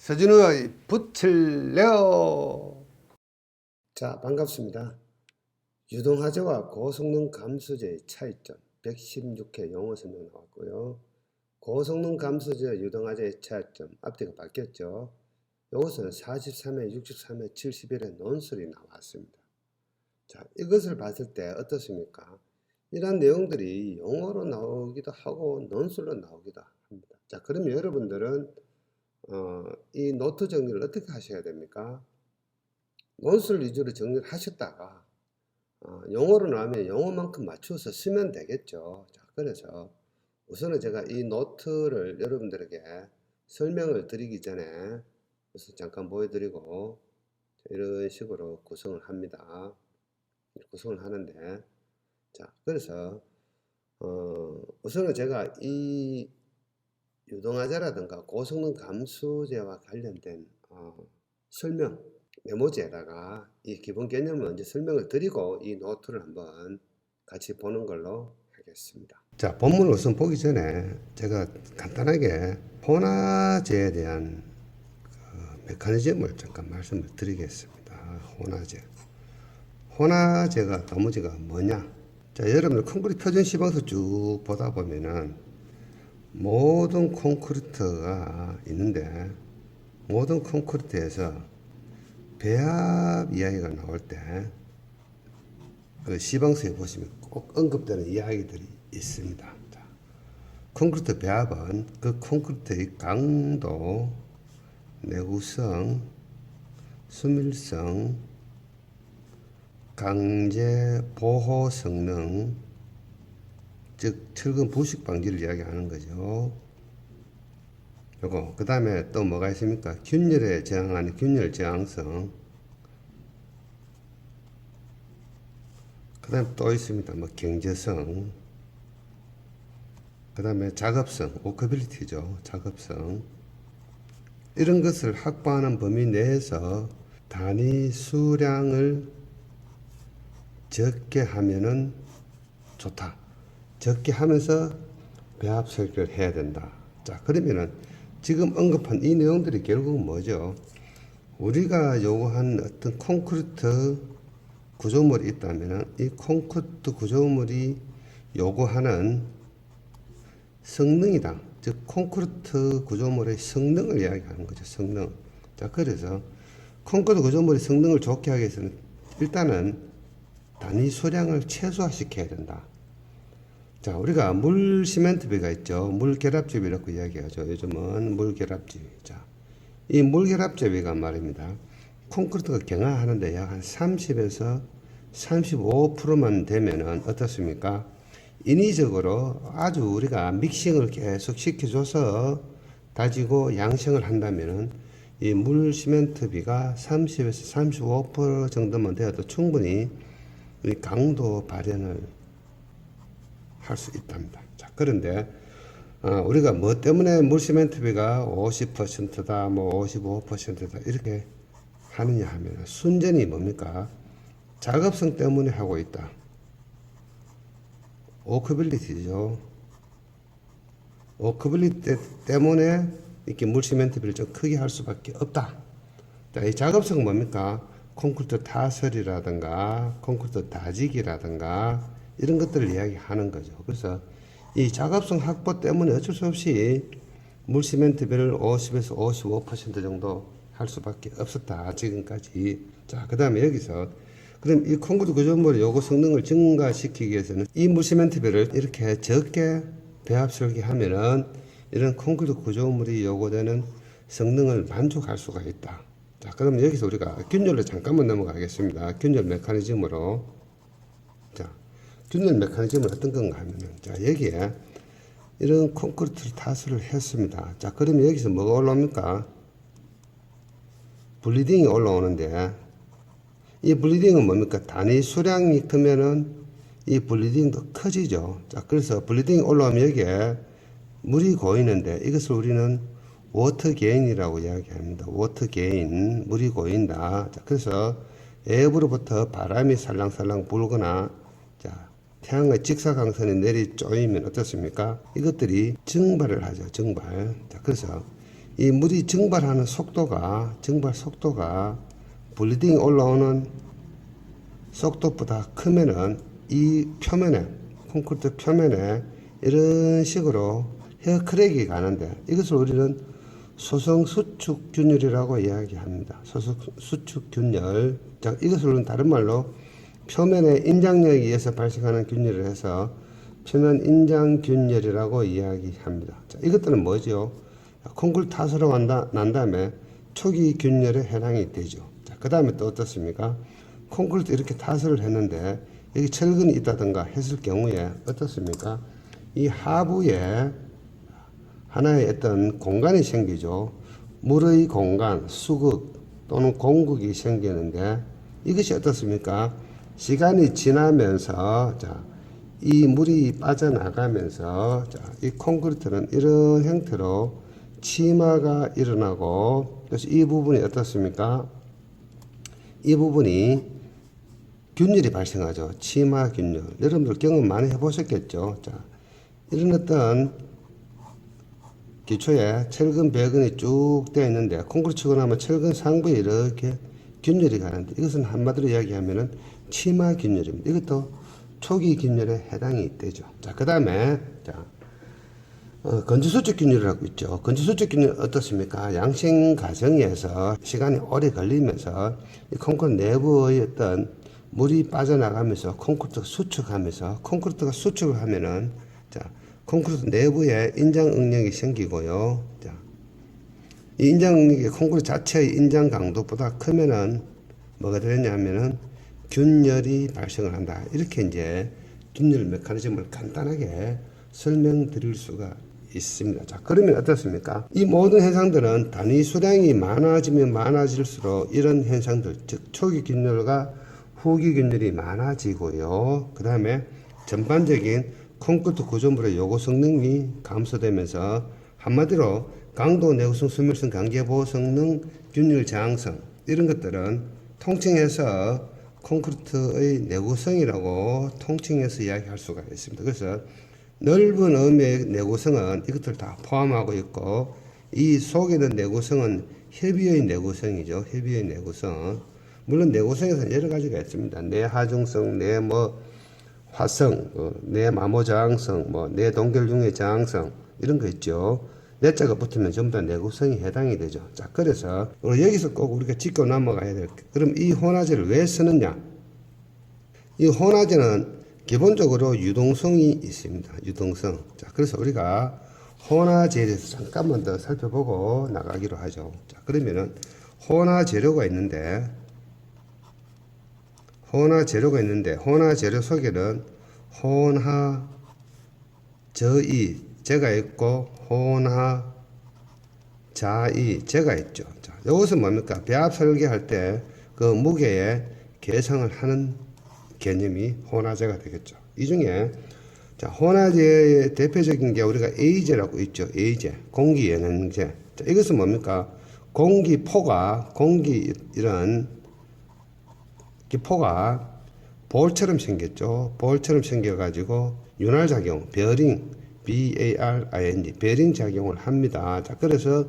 서준우의 붙일래요. 자, 반갑습니다. 유동화재와 고성능 감소제의 차이점 116회 용어 설명 나왔고요. 고성능 감소제와 유동화재의 차이점 앞뒤가 바뀌었죠. 이것은 43회, 63회, 71회 논술이 나왔습니다. 자, 이것을 봤을 때 어떻습니까? 이런 내용들이 용어로 나오기도 하고 논술로 나오기도 합니다. 자, 그러면 여러분들은 이 노트 정리를 어떻게 하셔야 됩니까? 논술 위주로 정리를 하셨다가 용어로 나오면 용어만큼 맞추어서 쓰면 되겠죠. 자, 그래서 우선은 제가 이 노트를 여러분들에게 설명을 드리기 전에 우선 잠깐 보여드리고 이런 식으로 구성을 합니다. 구성을 하는데, 자, 그래서 우선은 제가 이 유동화재라든가 고성능 감소제와 관련된 설명 메모지에다가 이 기본 개념을 먼저 설명을 드리고 이 노트를 한번 같이 보는 걸로 하겠습니다. 자, 본문을 우선 보기 전에 제가 간단하게 혼화제에 대한 메커니즘을 잠깐 말씀을 드리겠습니다. 혼화제가 나머지가 뭐냐? 자, 여러분들 콘크리트 표준 시방서 쭉 보다 보면은 모든 콘크리트가 있는데, 모든 콘크리트에서 배합 이야기가 나올 때 그 시방서에 보시면 꼭 언급되는 이야기들이 있습니다. 자, 콘크리트 배합은 그 콘크리트의 강도, 내구성, 수밀성, 강제 보호 성능, 즉 철근 부식 방지를 이야기하는 거죠. 요거 그 다음에 또 뭐가 있습니까? 균열에 저항하는 균열 저항성. 그 다음에 또 있습니다. 뭐 경제성. 그 다음에 작업성, 워커빌리티죠. 작업성. 이런 것을 확보하는 범위 내에서 단위 수량을 적게 하면은 좋다. 적게 하면서 배합 설계를 해야 된다. 자, 그러면은 지금 언급한 이 내용들이 결국은 뭐죠? 우리가 요구한 어떤 콘크리트 구조물이 있다면은 이 콘크리트 구조물이 요구하는 성능이다. 즉 콘크리트 구조물의 성능을 이야기하는 거죠. 성능. 자, 그래서 콘크리트 구조물의 성능을 좋게 하기 위해서는 일단은 단위 수량을 최소화시켜야 된다. 자, 우리가 물 시멘트비가 있죠. 물 결합제비라고 이야기하죠. 요즘은 물 결합제비. 자, 이 물 결합제비가 말입니다. 콘크리트가 경화하는데 약 한 30에서 35%만 되면은 어떻습니까? 인위적으로 아주 우리가 믹싱을 계속 시켜줘서 다지고 양성을 한다면은 이 물 시멘트비가 30에서 35% 정도만 되어도 충분히 이 강도 발현을 할 수 있답니다. 자, 그런데 우리가 뭐 때문에 물시멘트비가 50%다, 뭐 55%다 이렇게 하느냐 하면 순전히 뭡니까? 작업성 때문에 하고 있다. 워커빌리티죠. 워커빌리티 때문에 이렇게 물시멘트비를 좀 크게 할 수밖에 없다. 자, 이 작업성은 뭡니까? 콘크리트 타설이라든가 콘크리트 다지기라든가 이런 것들을 이야기하는 거죠. 그래서 이 작업성 확보 때문에 어쩔 수 없이 물시멘트비를 50에서 55% 정도 할 수밖에 없었다. 지금까지. 자, 그 다음에 여기서 그럼 이 콘크리트 구조물의 요구 성능을 증가시키기 위해서는 이 물시멘트비를 이렇게 적게 배합 설계하면은 이런 콘크리트 구조물이 요구되는 성능을 만족할 수가 있다. 자, 그럼 여기서 우리가 균열로 잠깐만 넘어가겠습니다. 균열 메커니즘으로. 자, 균열 메커니즘은 어떤 건가 하면은, 자, 여기에 이런 콘크리트를 타설을 했습니다. 자, 그러면 여기서 뭐가 올라옵니까? 블리딩이 올라오는데, 이 블리딩은 뭡니까? 단위 수량이 크면은 이 블리딩도 커지죠. 자, 그래서 블리딩이 올라오면 여기에 물이 고이는데 이것을 우리는 워터 게인이라고 이야기합니다. 워터 게인, 물이 고인다. 자, 그래서 외부로부터 바람이 살랑살랑 불거나, 자, 태양의 직사광선이 내리 쪼이면 어떻습니까? 이것들이 증발을 하죠. 증발. 자, 그래서 이 물이 증발 속도가 블리딩이 올라오는 속도보다 크면은 이 표면에, 콘크리트 표면에 이런 식으로 헤어크랙이 가는데, 이것을 우리는 소성 수축균열이라고 이야기합니다. 소성 수축균열. 자, 이것을 우리는 다른 말로 표면의 인장력에 의해서 발생하는 균열을 해서 표면 인장균열이라고 이야기합니다. 자, 이것들은 뭐죠? 콘크리트 타설로 난 다음에 초기 균열에 해당이 되죠. 자, 그 다음에 또 어떻습니까? 콘크리트 이렇게 타설을 했는데 여기 철근이 있다든가 했을 경우에 어떻습니까? 이 하부에 하나의 어떤 공간이 생기죠. 물의 공간, 수극 또는 공극이 생기는데 이것이 어떻습니까? 시간이 지나면서 자, 이 물이 빠져나가면서 자, 이 콘크리트는 이런 형태로 치마가 일어나고, 그래서 이 부분이 어떻습니까? 이 부분이 균열이 발생하죠. 치마 균열. 여러분들 경험 많이 해보셨겠죠. 자, 이런 어떤 기초에 철근 배근이 쭉 되어 있는데 콘크리트 치고 나면 철근 상부에 이렇게 균열이 가는데 이것은 한마디로 이야기하면은 치마 균열입니다. 이것도 초기 균열에 해당이 되죠. 자, 그 다음에 자, 건조수축 균열이라고 있죠. 건조수축 균열 어떻습니까? 양생 과정에서 시간이 오래 걸리면서 이 콘크리트 내부의 어떤 물이 빠져나가면서 콘크리트가 수축하면서 콘크리트가 수축을 하면은 자, 콘크리트 내부에 인장 응력이 생기고요. 자, 이 인장 응력이 콘크리트 자체의 인장 강도보다 크면은 뭐가 되느냐면은 균열이 발생을 한다. 이렇게 이제 균열 메커니즘을 간단하게 설명드릴 수가 있습니다. 자, 그러면 어떻습니까? 이 모든 현상들은 단위 수량이 많아지면 많아질수록 이런 현상들, 즉 초기 균열과 후기 균열이 많아지고요. 그 다음에 전반적인 콘크리트 구조물의 요구 성능이 감소되면서 한마디로 강도, 내구성, 수밀성, 관계 보호 성능, 균열 저항성 이런 것들은 통칭해서 콘크리트의 내구성이라고 통칭해서 이야기할 수가 있습니다. 그래서 넓은 의미의 내구성은 이것들 다 포함하고 있고, 이 속에 있는 내구성은 협의의 내구성이죠. 협의의 내구성. 물론 내구성에서는 여러 가지가 있습니다. 내하중성, 화성, 내마모 저항성, 내동결 융의 저항성 이런 거 있죠. 내자가 붙으면 전부 다 내구성이 해당이 되죠. 자, 그래서 여기서 꼭 우리가 짚고 넘어가야 될. 그럼 이 혼화제를 왜 쓰느냐? 이 혼화제는 기본적으로 유동성이 있습니다. 유동성. 자, 그래서 우리가 혼화제에 대해서 잠깐만 더 살펴보고 나가기로 하죠. 자, 그러면은 혼화재료가 있는데 혼화재료 속에는 혼화저이 제가 있고 혼화자이 제가 있죠. 자, 이것은 뭡니까? 배합 설계할 때 그 무게에 계상을 하는 개념이 혼화제가 되겠죠. 이 중에 자, 혼화제의 대표적인 게 우리가 A제라고 있죠. A제, 공기연행제. 자, 이것은 뭡니까? 공기포가 볼처럼 생겼죠. 볼처럼 생겨가지고 윤활작용, 베어링, BARING, 베어링 작용을 합니다. 자, 그래서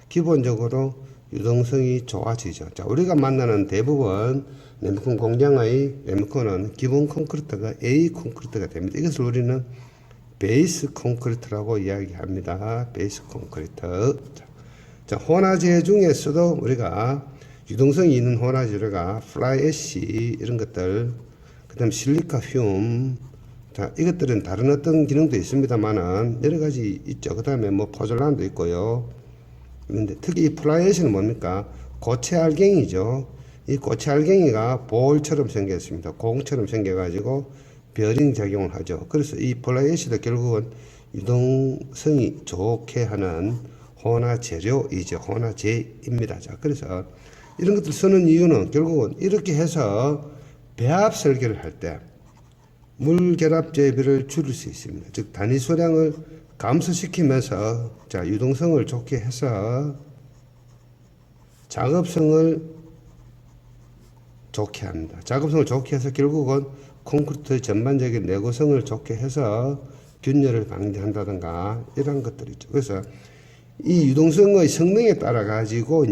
기본적으로 유동성이 좋아지죠. 자, 우리가 만나는 대부분 레미콘 공장의 레미콘은 기본 콘크리트가 A 콘크리트가 됩니다. 이것을 우리는 베이스 콘크리트라고 이야기합니다. 베이스 콘크리트. 자, 혼화재 중에서도 우리가 유동성이 있는 혼화재가 플라이애쉬 이런 것들, 그 다음 실리카 흉, 자, 이것들은 다른 어떤 기능도 있습니다만은 여러 가지 있죠. 그 다음에 포졸란도 있고요. 그런데 특히 이 플라이애쉬는 뭡니까? 고체알갱이죠. 이 고체알갱이가 볼처럼 생겼습니다. 공처럼 생겨가지고 베어링 작용을 하죠. 그래서 이 플라이애쉬도 결국은 유동성이 좋게 하는 혼화재료이죠. 혼화제입니다. 자, 그래서 이런 것들 쓰는 이유는 결국은 이렇게 해서 배합 설계를 할 때 물결합 재비를 줄일 수 있습니다. 즉 단위 수량을 감소시키면서 자, 유동성을 좋게 해서 작업성을 좋게 합니다. 작업성을 좋게 해서 결국은 콘크리트의 전반적인 내구성을 좋게 해서 균열을 방지한다든가 이런 것들이 있죠. 그래서 이 유동성의 성능에 따라 가지고